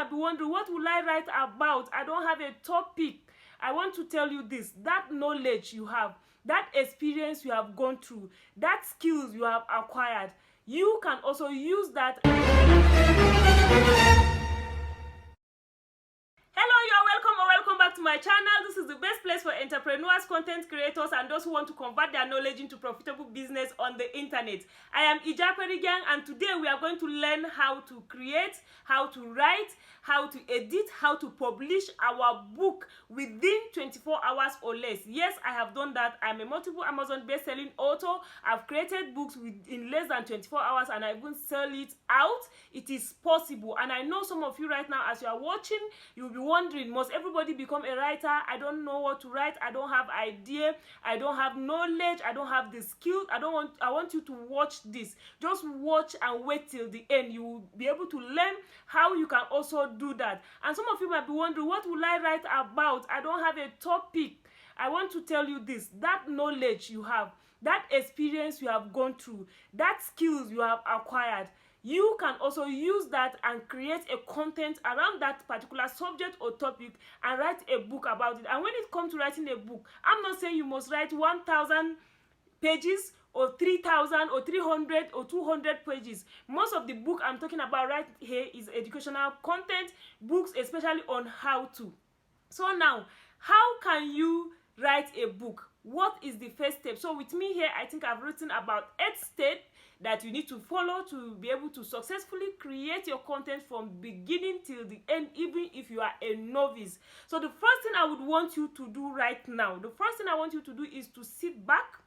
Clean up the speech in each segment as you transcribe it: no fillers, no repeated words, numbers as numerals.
might be wondering, what will I write about? I don't have a topic. I want to tell you this: that knowledge you have, that experience you have gone through, that skills you have acquired, you can also use that. Hello, you are welcome or welcome back to my channel. This is the best place for entrepreneurs, content creators, and those who want to convert their knowledge into profitable business on the internet. I am IJAPARI gang, and today we are going to learn how to create, how to write, how to edit, how to publish our book within 24 hours or less. Yes, I have done that. I'm a multiple Amazon best-selling author. I've created books in less than 24 hours, and I even sell it out. It is possible, and I know some of you right now, as you are watching, you'll be wondering, must everybody become a writer? I don't know what to write. I don't have idea. I don't have knowledge. I don't have the skills. I want you to watch this. Just watch and wait till the end. You will be able to learn how you can also do that. And some of you might be wondering, what will I write about? I don't have a topic. I want to tell you this: that knowledge you have, that experience you have gone through, that skills you have acquired, you can also use that and create a content around that particular subject or topic and write a book about it. And when it comes to writing a book, I'm not saying you must write 1,000 pages or 3,000 or 300 or 200 pages. Most of the book I'm talking about right here is educational content, books especially on how to. So now, how can you write a book? What is the first step? So with me here, I think I've written about 8 steps that you need to follow to be able to successfully create your content from beginning till the end, even if you are a novice. So the first thing I would want you to do right now, is to sit back,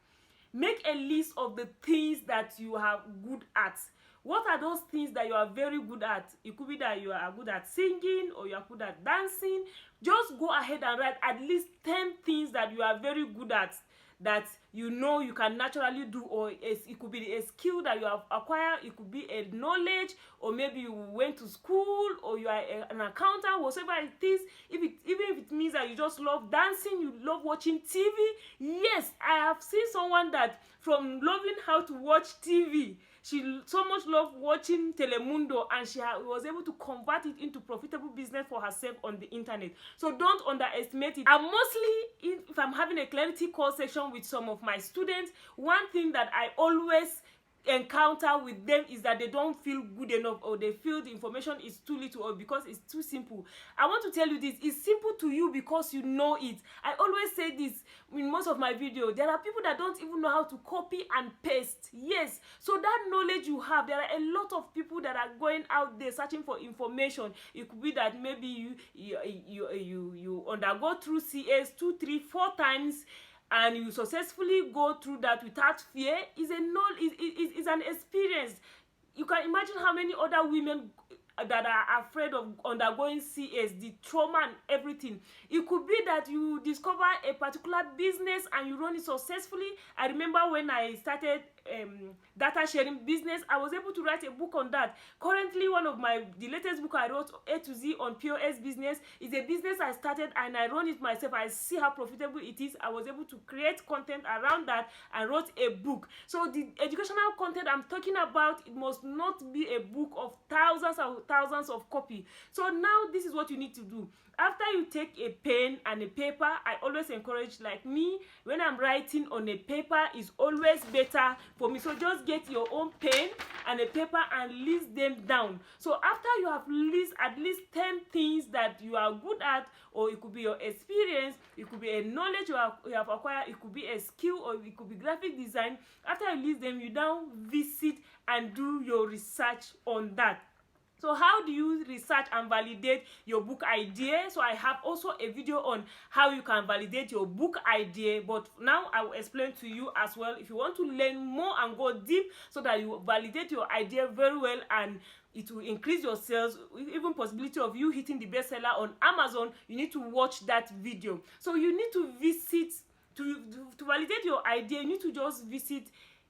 make a list of the things that you are good at. What are those things that you are very good at? It could be that you are good at singing or you are good at dancing. Just go ahead and write at least 10 things that you are very good at, that you know you can naturally do, or it could be a skill that you have acquired, it could be a knowledge, or maybe you went to school, or you are an accountant, whatever it is. Even if it means that you just love dancing, you love watching TV. Yes, I have seen someone that from loving how to watch TV, she so much loved watching Telemundo, and she was able to convert it into profitable business for herself on the internet. So don't underestimate it. And mostly, if I'm having a clarity call section with some of my students, one thing that I always encounter with them is that they don't feel good enough, or they feel the information is too little, or because it's too simple. I want to tell you this: it's simple to you because you know it. I always say this in most of my videos. There are people that don't even know how to copy and paste. Yes, so that knowledge you have, there are a lot of people that are going out there searching for information. It could be that maybe you undergo through CS 2, 3, 4 times, and you successfully go through that without fear. Is an experience. You can imagine how many other women that are afraid of undergoing CS, the trauma and everything. It could be that you discover a particular business and you run it successfully. I remember when I started data sharing business, I was able to write a book on that. Currently, the latest book I wrote, A to Z on POS business, is a business I started and I run it myself. I see how profitable it is. I was able to create content around that and wrote a book. So the educational content I'm talking about, it must not be a book of thousands of copy. So now this is what you need to do. After you take a pen and a paper, I always encourage, like me, when I'm writing on a paper, is always better for me. So just get your own pen and a paper and list them down. So after you have listed at least 10 things that you are good at, or it could be your experience, it could be a knowledge you have acquired, it could be a skill, or it could be graphic design. After you list them, you now visit and do your research on that. So how do you research and validate your book idea? So I have also a video on how you can validate your book idea, but now I will explain to you as well if you want to learn more and go deep so that you validate your idea very well, and it will increase your sales, even possibility of you hitting the bestseller on Amazon. You need to watch that video. So you need to visit, to validate your idea, you need to just visit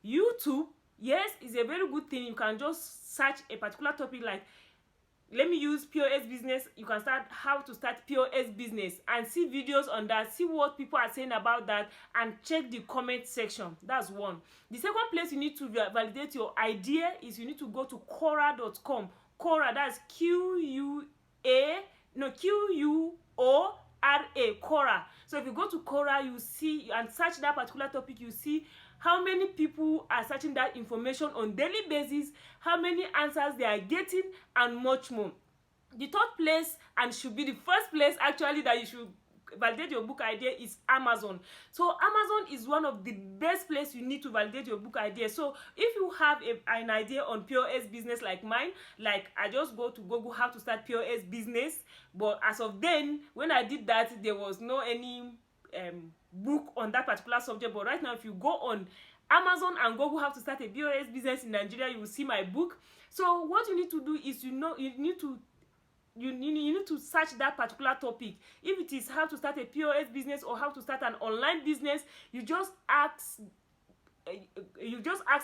YouTube. Yes, it's a very good thing. You can just search a particular topic, like, let me use POS business. You can start how to start POS business and see videos on that, see what people are saying about that, and check the comment section. That's one. The second place you need to validate your idea is you need to go to Quora.com. Quora, that's Quora.com. Quora, Quora. So if you go to Quora, you see and search that particular topic, you see how many people are searching that information on daily basis, how many answers they are getting, and much more. The third place, and should be the first place actually, that you should validate your book idea is Amazon. So Amazon is one of the best place you need to validate your book idea. So if you have an idea on POS business like mine, like I just go to Google how to start POS business, but as of then, when I did that, there was no any book on that particular subject. But right now, if you go on Amazon and Google how to start a POS business in Nigeria, you will see my book. So what you need to do is, you need to search that particular topic. If it is how to start a POS business or how to start an online business, you just ask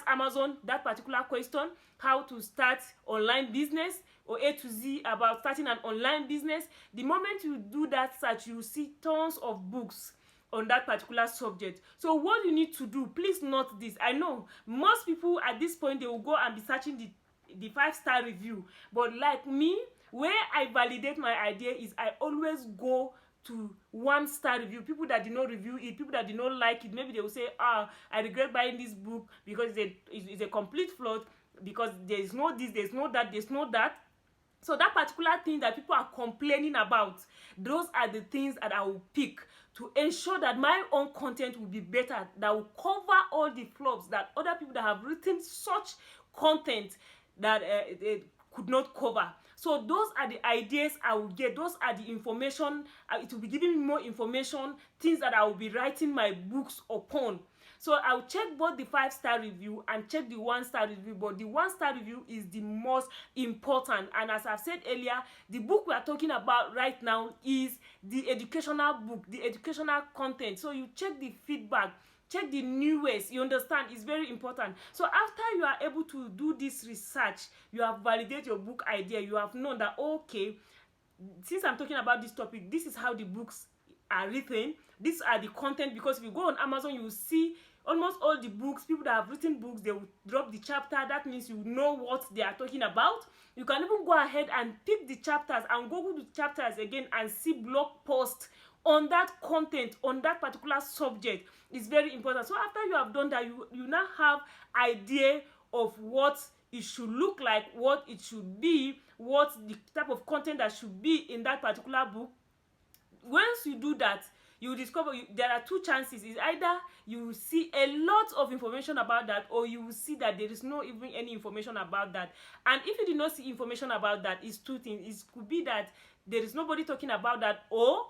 Amazon that particular question, how to start online business, or A to Z about starting an online business. The moment you do that search, you see tons of books on that particular subject. So what you need to do, please note this. I know most people at this point, they will go and be searching the 5-star review, but like me, where I validate my idea is I always go to 1-star review. People that did not review it, people that did not like it, maybe they will say, I regret buying this book because it's a complete flop, because there is no this, there's no that, there's no that. So that particular thing that people are complaining about, those are the things that I will pick to ensure that my own content will be better, that will cover all the flops that other people that have written such content that they could not cover. So those are the ideas I will get. Those are the information. It will be giving me more information, things that I will be writing my books upon. So I'll check both the 5-star review and check the 1-star review, but the 1-star review is the most important. And as I've said earlier, the book we are talking about right now is the educational book, the educational content. So you check the feedback, check the newest, you understand, it's very important. So after you are able to do this research, you have validated your book idea, you have known that, okay, since I'm talking about this topic, this is how the books are written, these are the content. Because if you go on Amazon, you will see almost all the books, people that have written books, they will drop the chapter. That means you know what they are talking about. You can even go ahead and pick the chapters and go to the chapters again and see blog posts on that content, on that particular subject. Is very important. So after you have done that, you now have idea of what it should look like, what it should be, what the type of content that should be in that particular book. Once you do that, you discover there are 2 chances. Is either you will see a lot of information about that, or you will see that there is no even any information about that. And if you did not see information about that, it's 2 things. It could be that there is nobody talking about that, or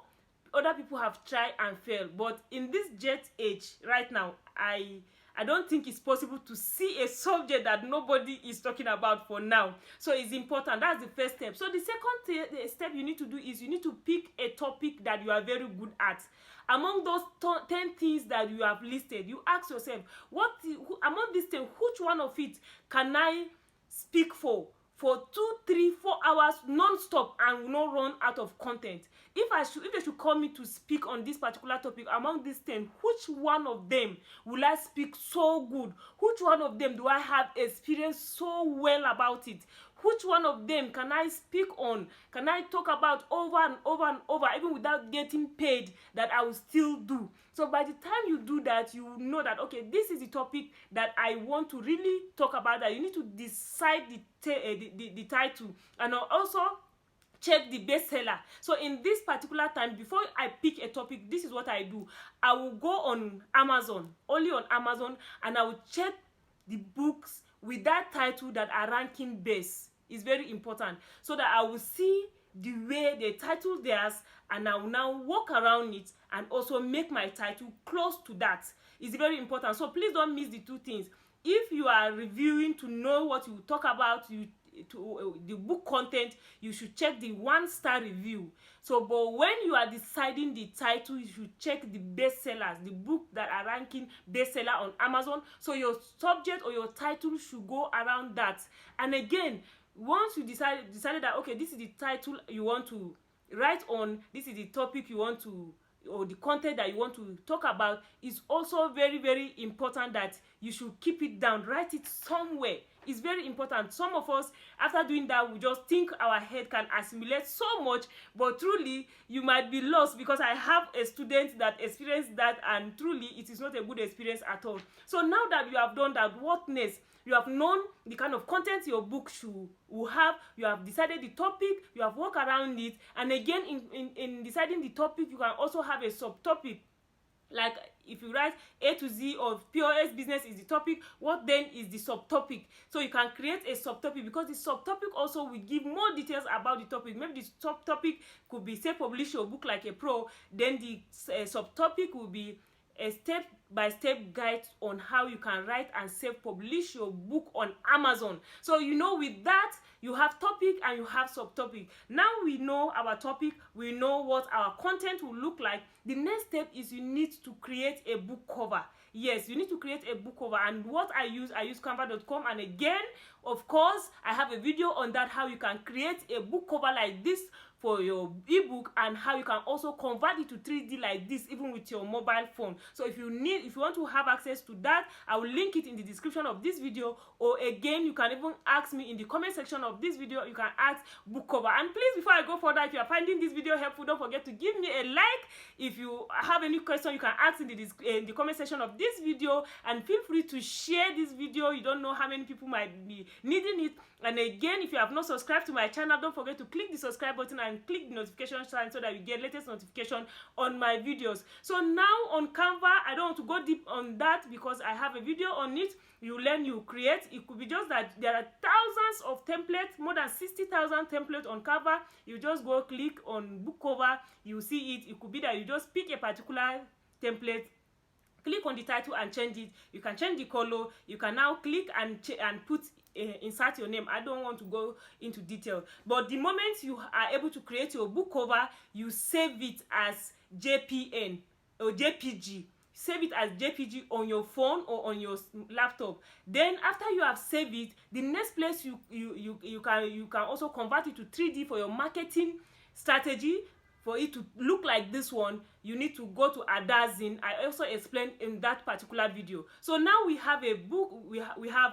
other people have tried and failed. But in this jet age right now, I don't think it's possible to see a subject that nobody is talking about for now. So it's important. That's the first step. So the second step you need to do is you need to pick a topic that you are very good at. Among those 10 things that you have listed, you ask yourself, among these 10, which one of it can I speak for 2, 3, 4 hours non-stop and will not run out of content? If they should call me to speak on this particular topic, among these 10, which one of them will I speak so good? Which one of them do I have experience so well about it? Which one of them can I speak on? Can I talk about over and over and over, even without getting paid, that I will still do? So by the time you do that, you will know that, okay, this is the topic that I want to really talk about. That you need to decide the title, and also check the bestseller. So in this particular time, before I pick a topic, this is what I do. I will go on Amazon, only on Amazon, and I will check the books with that title that are ranking best. Is very important, so that I will see the way they title theirs, and I will now walk around it and also make my title close to that. It's very important. So please don't miss the 2 things. If you are reviewing to know what you talk about, the book content, you should check the 1-star review. So but when you are deciding the title, you should check the bestsellers, the book that are ranking bestseller on Amazon. So your subject or your title should go around that. And again, once you decided that, okay, this is the title you want to write on, this is the topic you want to, or the content that you want to talk about, is also very, very important that you should keep it down. Write it somewhere. It's very important. Some of us, after doing that, we just think our head can assimilate so much, but truly you might be lost, because I have a student that experienced that, and truly it is not a good experience at all. So now that you have done that, what next? You have known the kind of content your book will have, you have decided the topic, you have worked around it, and again in deciding the topic, you can also have a subtopic. Like if you write A to Z of POS business is the topic, what then is the subtopic? So you can create a subtopic, because the subtopic also will give more details about the topic. Maybe the subtopic could be self-publish your book like a pro, then the subtopic will be a step-by-step guide on how you can write and self-publish your book on Amazon. So you know, with that, you have topic and you have subtopic. Now we know our topic, we know what our content will look like. The next step is you need to create a book cover. Yes, you need to create a book cover, and what I use canva.com, and again, of course, I have a video on that, how you can create a book cover like this for your ebook, and how you can also convert it to 3D like this even with your mobile phone. So if you want to have access to that, I will link it in the description of this video, or again, you can even ask me in the comment section of this video. You can ask book cover. And please, before I go further, if you are finding this video helpful, don't forget to give me a like. If you have any question, you can ask in the comment section of this video, and feel free to share this video. You don't know how many people might be needing it. And again, if you have not subscribed to my channel, don't forget to click the subscribe button and click the notification sign so that you get latest notification on my videos. So now on Canva, I don't want to go deep on that because I have a video on it. You learn, you create. It could be just that there are thousands of templates, more than 60,000 templates on Canva. You just go click on book cover, you see it. It could be that you just pick a particular template, click on the title and change it. You can change the color. You can now click and put insert your name. I don't want to go into detail, but the moment you are able to create your book cover, you save it as JPN or JPG. Save it as JPG on your phone or on your laptop. Then after you have saved it, the next place you can also convert it to 3D for your marketing strategy. For it to look like this one, you need to go to Adazin. I also explained in that particular video. So now we have a book, we have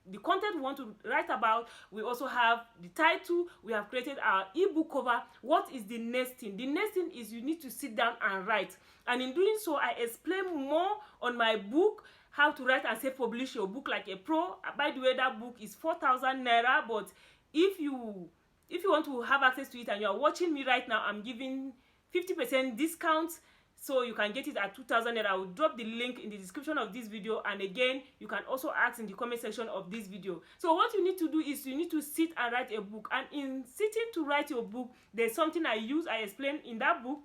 the content we want to write about, we also have the title, we have created our ebook cover. What is the next thing? The next thing is you need to sit down and write. And in doing so, I explain more on my book, how to write and self-publish your book like a pro. By the way, that book is 4,000 naira, but if you want to have access to it and you are watching me right now, I'm giving 50% discount, so you can get it at 2,000 naira. I will drop the link in the description of this video, and again, you can also ask in the comment section of this video. So what you need to do is you need to sit and write a book, and in sitting to write your book, there's something I explain in that book,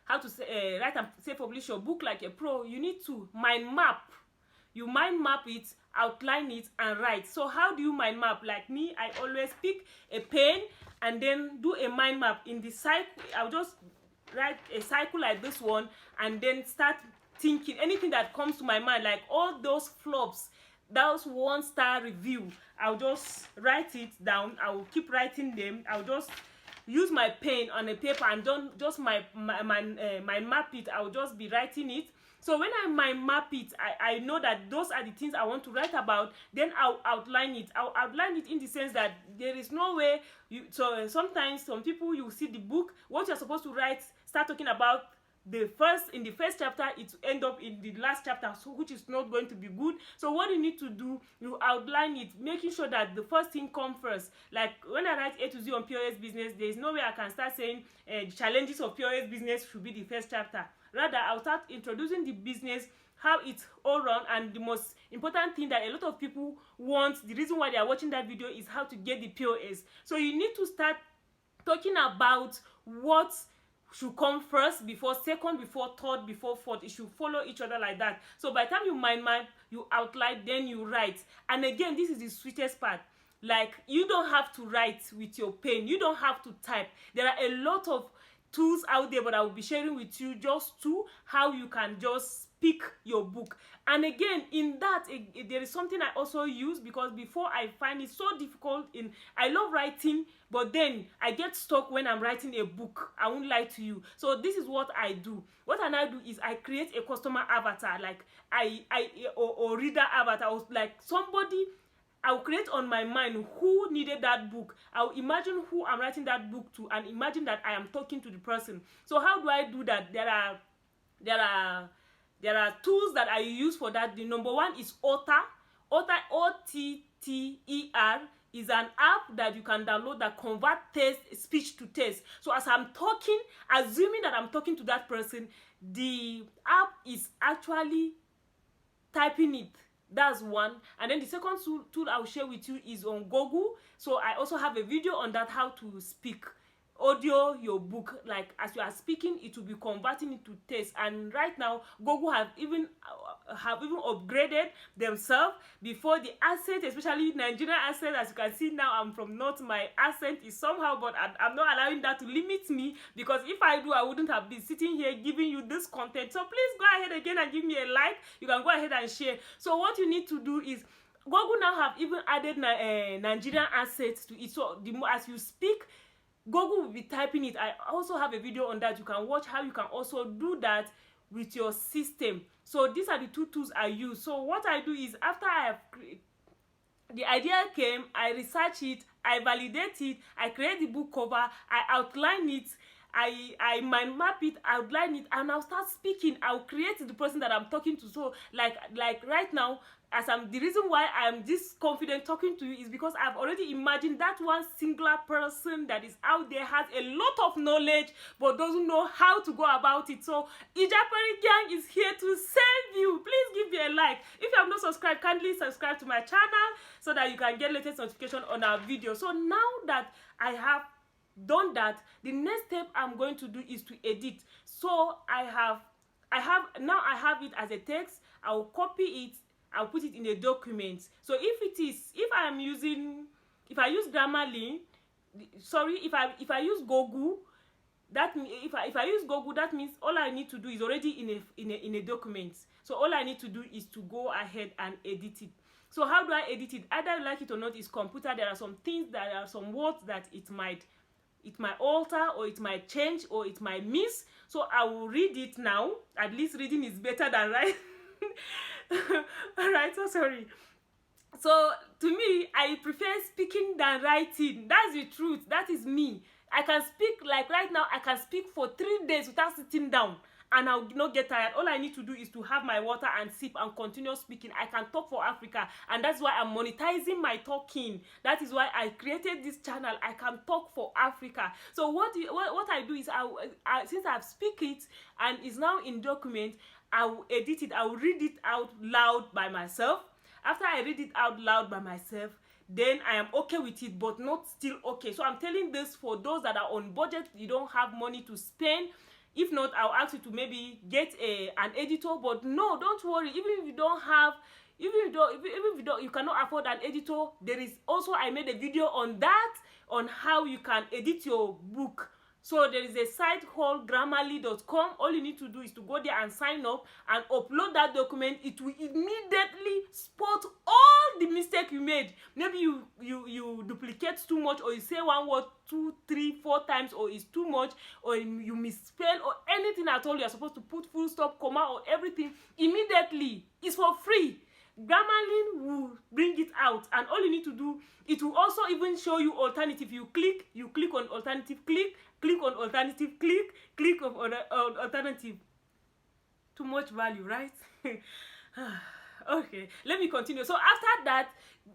how to write and self-publish your book like a pro. You need to mind map. You mind map it, outline it, and write. So how do you mind map? Like me, I always pick a pen and then do a mind map. In the cycle, I'll just write a cycle like this one, and then start thinking anything that comes to my mind, like all those flops, those 1-star review. I'll just write it down. I will keep writing them. I'll just use my pen on a paper and don't just my map it. I'll just be writing it. So when I mind map it, I know that those are the things I want to write about. Then I'll outline it. I'll outline it in the sense that there is no way sometimes some people, you see the book, what you're supposed to write, start talking about in the first chapter, it end up in the last chapter, so which is not going to be good. So what you need to do, you outline it, making sure that the first thing comes first. Like when I write A to Z on POS business, there is no way I can start saying challenges of POS business should be the first chapter. Rather, I'll start introducing the business, how it's all run, and the most important thing that a lot of people want, the reason why they are watching that video, is how to get the POS. So you need to start talking about what should come first, before second, before third, before fourth. It should follow each other like that. So by the time you mind map, you outline, then you write. And again, this is the sweetest part. Like, you don't have to write with your pen. You don't have to type. There are a lot of tools out there, but I will be sharing with you just how you can just pick your book. And again, in that, there is something I also use, because before I find it so difficult. I love writing, but then I get stuck when I'm writing a book. I won't lie to you. So this is what I do. What I now do is I create a customer avatar, like or reader avatar, or like somebody I'll create on my mind who needed that book. I'll imagine who I'm writing that book to and imagine that I am talking to the person. So how do I do that? There are tools that I use for that. The number one is Otter. Otter, OTTER, is an app that you can download that convert text, speech to text. So as I'm talking, assuming that I'm talking to that person, the app is actually typing it. That's one. And then the second tool I'll share with you is on Google. So I also have a video on that, how to speak audio your book. Like as you are speaking, it will be converting into text. And right now Google have even upgraded themselves. Before, the accent, especially Nigerian accent, as you can see now, I'm from North, my accent is somehow, but I'm not allowing that to limit me, because if I do, I wouldn't have been sitting here giving you this content. So please go ahead again and give me a like. You can go ahead and share. So what you need to do is, Google now have even added Nigerian accents to it. So the more as you speak, Google will be typing it. I also have a video on that. You can watch how you can also do that with your system. So these are the two tools I use. So what I do is, after I have the idea came, I research it, I validate it, I create the book cover, I outline it, I mind map it, outline it, and I'll start speaking. I'll create the person that I'm talking to. So like right now, as the reason why I'm this confident talking to you is because I've already imagined that one singular person that is out there, has a lot of knowledge but doesn't know how to go about it. So IJAPARI gang is here to save you. Please give me a like. If you have not subscribed, kindly subscribe to my channel so that you can get latest notification on our video. So now that I have done that, the next step I'm going to do is to edit. So I have it as a text. I'll copy it, I'll put it in a document. So if I use Grammarly, sorry, if I use Google, that if I use Google, that means all I need to do is already in a document. So all I need to do is to go ahead and edit it. So how do I edit it? Either you like it or not, it's computer. There are some things, there are some words that it might alter, or it might change, or it might miss. So I will read it now. At least reading is better than writing. Alright, so sorry. So to me, I prefer speaking than writing. That's the truth. That is me. I can speak, like right now, I can speak for 3 days without sitting down, and I'll not get tired. All I need to do is to have my water and sip and continue speaking. I can talk for Africa, and that's why I'm monetizing my talking. That is why I created this channel. I can talk for Africa. So what I do is, since I've speak it and it's now in document, I will edit it. I will read it out loud by myself. After I read it out loud by myself, then I am okay with it, but not still okay. So I'm telling this for those that are on budget, you don't have money to spend. If not, I'll ask you to maybe get an editor. But no, don't worry. Even if you don't have, even if you cannot afford an editor, there is also, I made a video on that, on how you can edit your book. So there is a site called Grammarly.com. All you need to do is to go there and sign up and upload that document. It will immediately spot all the mistake you made. Maybe you duplicate too much, or you say one word 2, 3, 4 times, or it's too much, or you misspell, or anything at all. You're supposed to put full stop, comma, or everything immediately. It's for free. Grammarly will bring it out, and all you need to do, it will also even show you alternative. You click on alternative, click on alternative, click on alternative. Too much value, right? Okay, let me continue. So after that,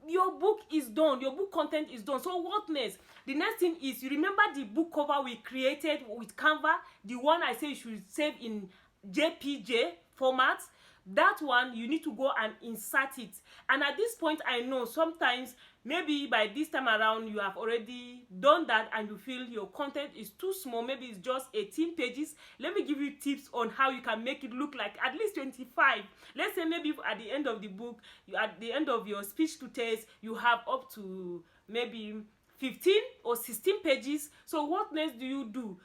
your book is done, your book content is done. So what next? The next thing is, you remember the book cover we created with Canva, the one I say you should save in JPG format. That one, you need to go and insert it. And at this point, I know sometimes, maybe by this time around, you have already done that and you feel your content is too small. Maybe it's just 18 pages. Let me give you tips on how you can make it look like at least 25. Let's say maybe at the end of the book, at the end of your speech to text, you have up to maybe 15 or 16 pages. So what next do you do?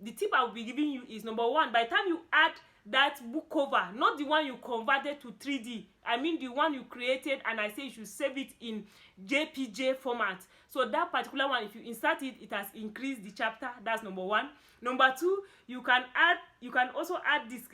The tip I will be giving you is, number one, by the time you add that book cover, not the one you converted to 3D, I mean the one you created, and I say you should save it in JPG format. So that particular one, if you insert it, it has increased the chapter. That's number one. Number two, you can also add this,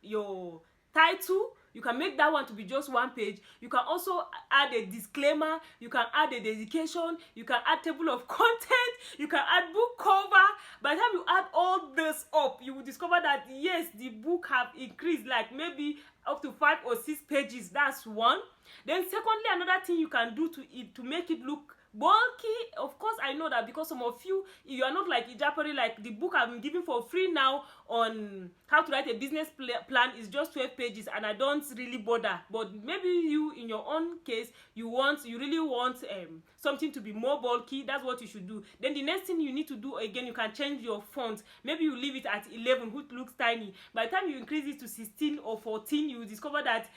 your title. You can make that one to be just one page. You can also add a disclaimer. You can add a dedication. You can add table of content. You can add book cover. By the time you add all this up, you will discover that yes, the book have increased, like maybe up to 5 or 6 pages. That's one. Then secondly, another thing you can do to it to make it look bulky. Of course, I know that because some of you are not like IJAPARI, like the book I've been giving for free now on how to write a business plan is just 12 pages and I don't really bother. But maybe you, in your own case, you really want something to be more bulky. That's what you should do. Then the next thing you need to do, again, you can change your font. Maybe you leave it at 11, which looks tiny. By the time you increase it to 16 or 14, you will discover that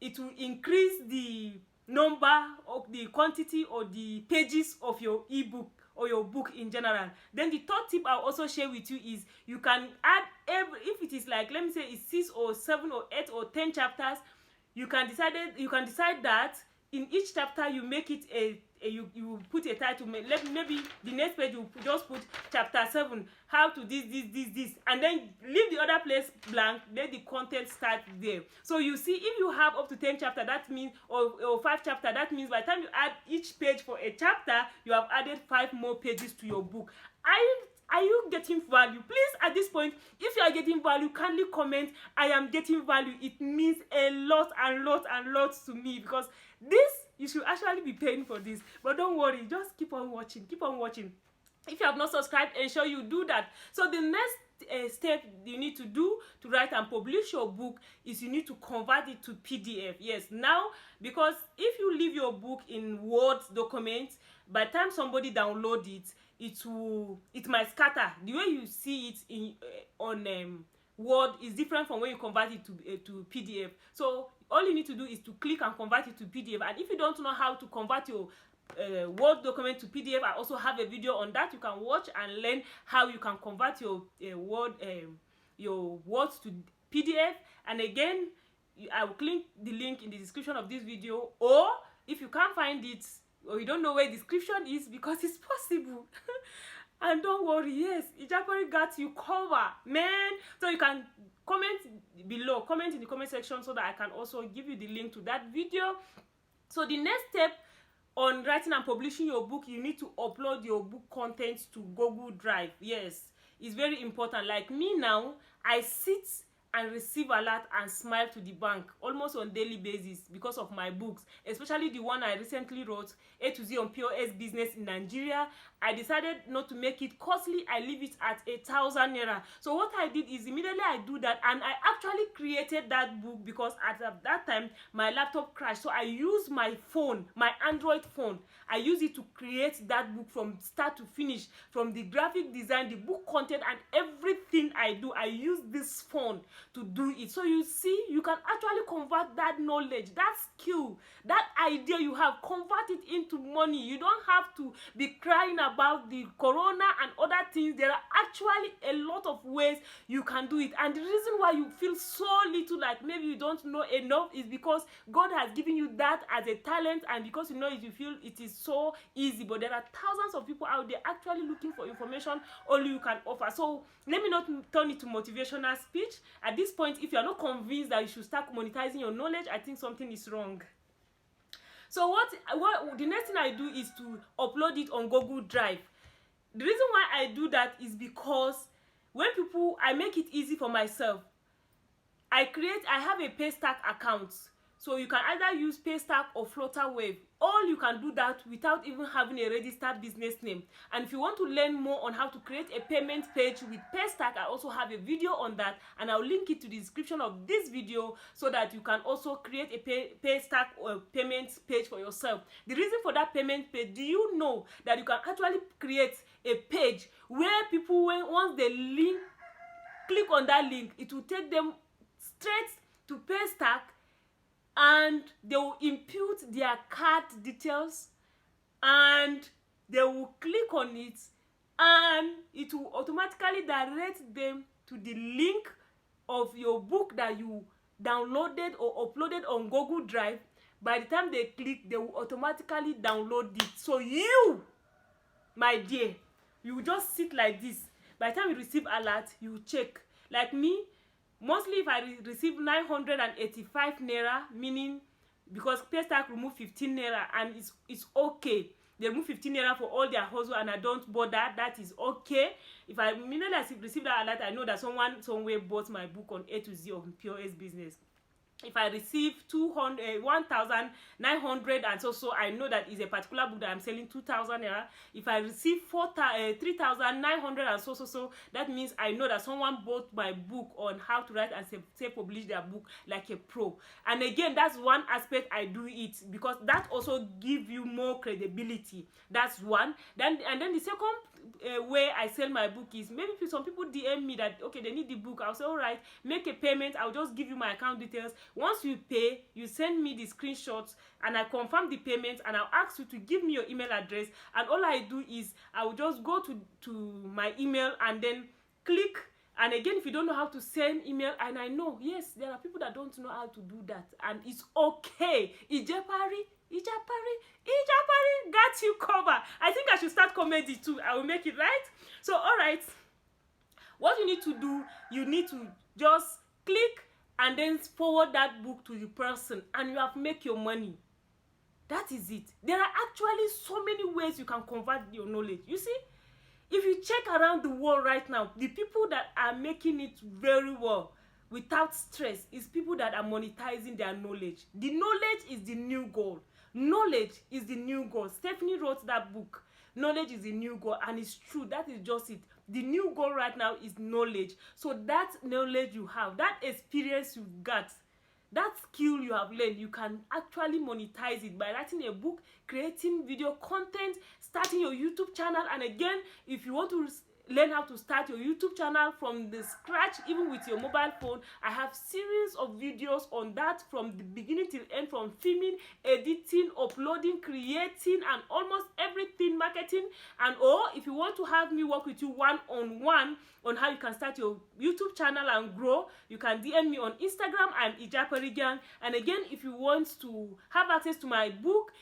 it will increase the number of the quantity or the pages of your ebook or your book in general. Then the third tip I'll also share with you is you can add if it is like, let me say it's 6 or 7 or 8 or 10 chapters, you can decide that in each chapter you make it you put a title. Maybe the next page you just put chapter 7, how to this, and then leave the other place blank. Let the content start there. So you see, if you have up to 10 chapter, that means or 5 chapter, that means by the time you add each page for a chapter, you have added 5 more pages to your book. Are you getting value? Please, at this point, if you are getting value, kindly comment, I am getting value. It means a lot and lots to me, because this, you should actually be paying for this. But don't worry, just keep on watching. If you have not subscribed, ensure you do that. So the next step you need to do to write and publish your book is you need to convert it to PDF. Yes, now, because if you leave your book in Word document, by the time somebody download it, it might scatter. The way you see it in on Word is different from when you convert it to PDF. So all you need to do is to click and convert it to PDF. And if you don't know how to convert your Word document to PDF, I also have a video on that. You can watch and learn how you can convert your words to PDF. And again, I will click the link in the description of this video, or if you can't find it or you don't know where the description is, because it's possible. And don't worry, yes, IJAPARI got you covered, man. So you can comment below, comment in the comment section, so that I can also give you the link to that video. So the next step on writing and publishing your book, you need to upload your book contents to Google Drive. Yes, it's very important. Like me now, I sit and receive alert and smile to the bank almost on daily basis because of my books, especially the one I recently wrote, A to Z on POS business in Nigeria. I decided not to make it costly. I leave it at 1,000 naira. So what I did is immediately I do that, and I actually created that book because at that time my laptop crashed. So I used my phone, my Android phone. I used it to create that book from start to finish, from the graphic design, the book content, and everything I do. I use this phone to do it. So you see, you can actually convert that knowledge, that skill, that idea you have, convert it into money. You don't have to be crying about the corona and other things. There are actually a lot of ways you can do it. And the reason why you feel so little, like maybe you don't know enough, is because God has given you that as a talent, and because you know it, you feel it is so easy. But there are thousands of people out there actually looking for information only you can offer. So let me not turn it to motivational speech. At this point, if you are not convinced that you should start monetizing your knowledge, I think something is wrong. So what the next thing I do is to upload it on Google Drive. The reason why I do that is because when I make it easy for myself. I have a Paystack account. So you can either use Paystack or Flutterwave. All you can do that without even having a registered business name. And if you want to learn more on how to create a payment page with Paystack, I also have a video on that, and I'll link it to the description of this video so that you can also create a Paystack or payment page for yourself. The reason for that payment page, do you know that you can actually create a page where people, once they click on that link, it will take them straight to Paystack, and they will input their card details, and they will click on it, and it will automatically direct them to the link of your book that you downloaded or uploaded on Google Drive. By the time they click, they will automatically download it. So you, my dear, you just sit like this. By the time you receive alert, you check. Like me, Mostly if I receive 985 naira, meaning because paystack remove 15 naira, and it's okay. They remove 15 naira for all their hustle, and I don't bother. That is okay. If I immediately receive that alert, I know that someone somewhere bought my book on A to Z of POS business. If I receive 1,900 and so I know that is a particular book that I'm selling 2,000 naira. If I receive 3,900 and so that means I know that someone bought my book on how to write and self-publish their book like a pro. And again, that's one aspect I do it, because that also give you more credibility. That's one. And then the second way I sell my book is, maybe some people DM me that okay, they need the book. I'll say, all right, make a payment. I'll just give you my account details. Once you pay, you send me the screenshots and I confirm the payment, and I'll ask you to give me your email address, and all I do is I will just go to my email and then click. And again, if you don't know how to send email, and I know, yes, there are people that don't know how to do that, and it's okay. IJAPARI got you covered. I think I should start comedy too. I will make it, right? So all right, what you need to do, you need to just click and then forward that book to the person, and you have make your money. That is it. There are actually so many ways you can convert your knowledge. You see, if you check around the world right now, the people that are making it very well without stress is people that are monetizing their knowledge. The knowledge is the new gold. Knowledge is the new gold. Stephanie wrote that book. Knowledge is the new gold, and it's true. That is just it. The new goal right now is knowledge. So that knowledge you have, that experience you've got, that skill you have learned, you can actually monetize it by writing a book, creating video content, starting your YouTube channel. And again, if you want to learn how to start your YouTube channel from the scratch, even with your mobile phone, I have series of videos on that, from the beginning till end, from filming, editing, uploading, creating, and almost everything, marketing. And or if you want to have me work with you one-on-one on how you can start your YouTube channel and grow, you can DM me on Instagram. I'm IJAPARI Gang. And again, if you want to have access to my book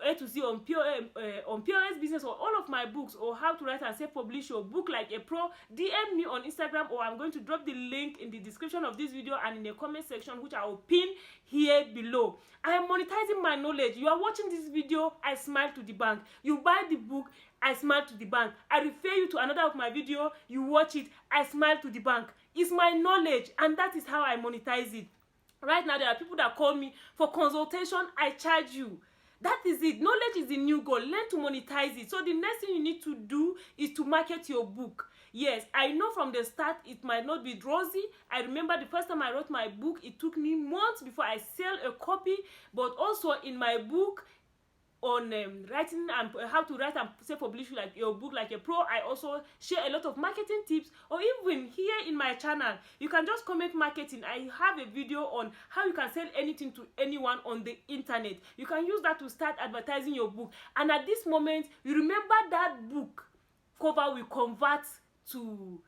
A to Z on POS business, or all of my books, or how to write and self-publish your book like a pro, DM me on Instagram, or I'm going to drop the link in the description of this video and in the comment section, which I will pin here below. I am monetizing my knowledge. You are watching this video, I smile to the bank. You buy the book, I smile to the bank. I refer you to another of my video, you watch it, I smile to the bank. It's my knowledge, and that is how I monetize it. Right now, there are people that call me for consultation, I charge you. That is it. Knowledge is the new goal. Learn to monetize it. So the next thing you need to do is to market your book. Yes, I know from the start it might not be rosy. I remember the first time I wrote my book, it took me months before I sell a copy. But also in my book on writing and how to write and self-publish like your book like a pro, I also share a lot of marketing tips. Or even here in my channel, you can just comment marketing. I have a video on how you can sell anything to anyone on the internet. You can use that to start advertising your book. And at this moment, you remember that book cover will convert to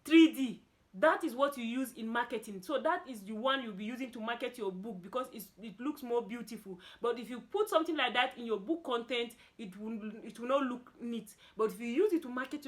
3D. That is what you use in marketing. So that is the one you'll be using to market your book, because it looks more beautiful. But if you put something like that in your book content, it will not look neat. But if you use it to market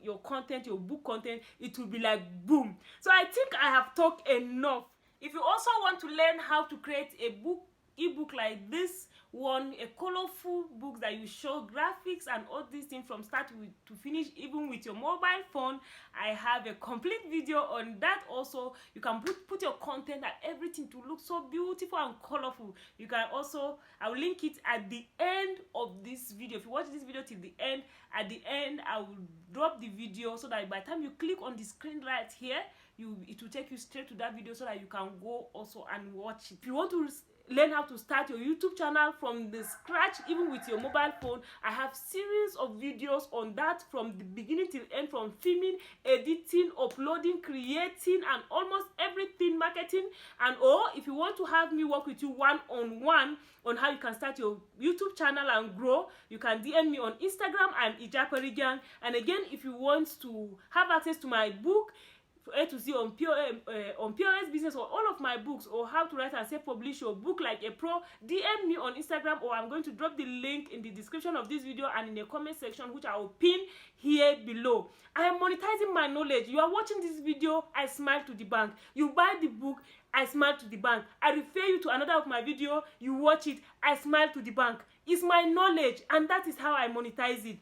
your content, your book content, it will be like boom. So I think I have talked enough. If you also want to learn how to create a book, ebook like this one, a colorful book that you show graphics and all these things from start to finish, even with your mobile phone, I have a complete video on that. Also, you can put your content and everything to look so beautiful and colorful. You can also, I'll link it at the end of this video. If you watch this video till the end, at the end I will drop the video, so that by the time you click on the screen right here, it will take you straight to that video, so that you can go also and watch it. If you want to learn how to start your YouTube channel from the scratch, even with your mobile phone, I have series of videos on that, from the beginning till end, from filming, editing, uploading, creating, and almost everything, marketing. And or if you want to have me work with you one-on-one on how you can start your YouTube channel and grow, you can DM me on Instagram. I'm IJAPARI Gang. And again, if you want to have access to my book A to Z on POS business, or all of my books, or how to write and self-publish your book like a pro, DM me on Instagram, or I'm going to drop the link in the description of this video and in the comment section, which I will pin here below. I am monetizing my knowledge. You are watching this video, I smile to the bank. You buy the book, I smile to the bank. I refer you to another of my video, you watch it, I smile to the bank. It's my knowledge, and that is how I monetize it.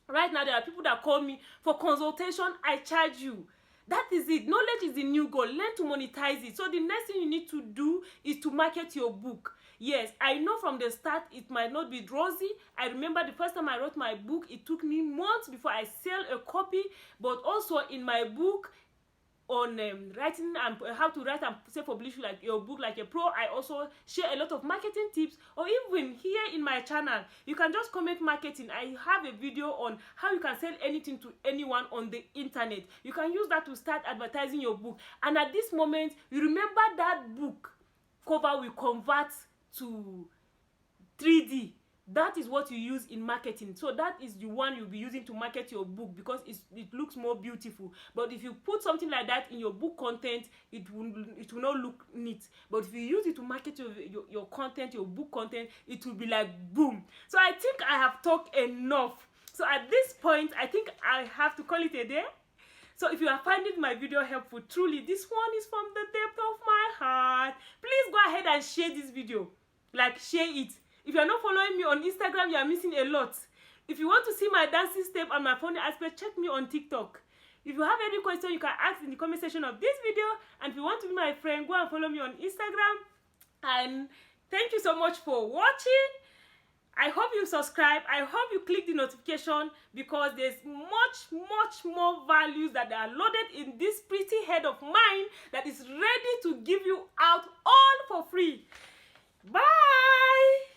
Right now, there are people that call me for consultation, I charge you. That is it. Knowledge is the new goal. Learn to monetize it. So the next thing you need to do is to market your book. Yes, I know from the start it might not be rosy. I remember the first time I wrote my book, it took me months before I sell a copy. But also in my book on writing and how to write and self-publish like your book like a pro, I also share a lot of marketing tips. Or even here in my channel, you can just comment marketing. I have a video on how you can sell anything to anyone on the internet. You can use that to start advertising your book. And at this moment, you remember that book cover will convert to 3D. That is what you use in marketing. So that is the one you'll be using to market your book, because it looks more beautiful. But if you put something like that in your book content, it will not look neat. But if you use it to market your content, your book content, it will be like boom. So I think I have talked enough. So at this point, I think I have to call it a day. So if you are finding my video helpful, truly, this one is from the depth of my heart. Please go ahead and share this video. Like, share it. If you are not following me on Instagram, you are missing a lot. If you want to see my dancing step and my funny aspect, check me on TikTok. If you have any question, you can ask in the comment section of this video. And if you want to be my friend, go and follow me on Instagram. And thank you so much for watching. I hope you subscribe. I hope you click the notification, because there's much more values that are loaded in this pretty head of mine that is ready to give you out all for free. Bye!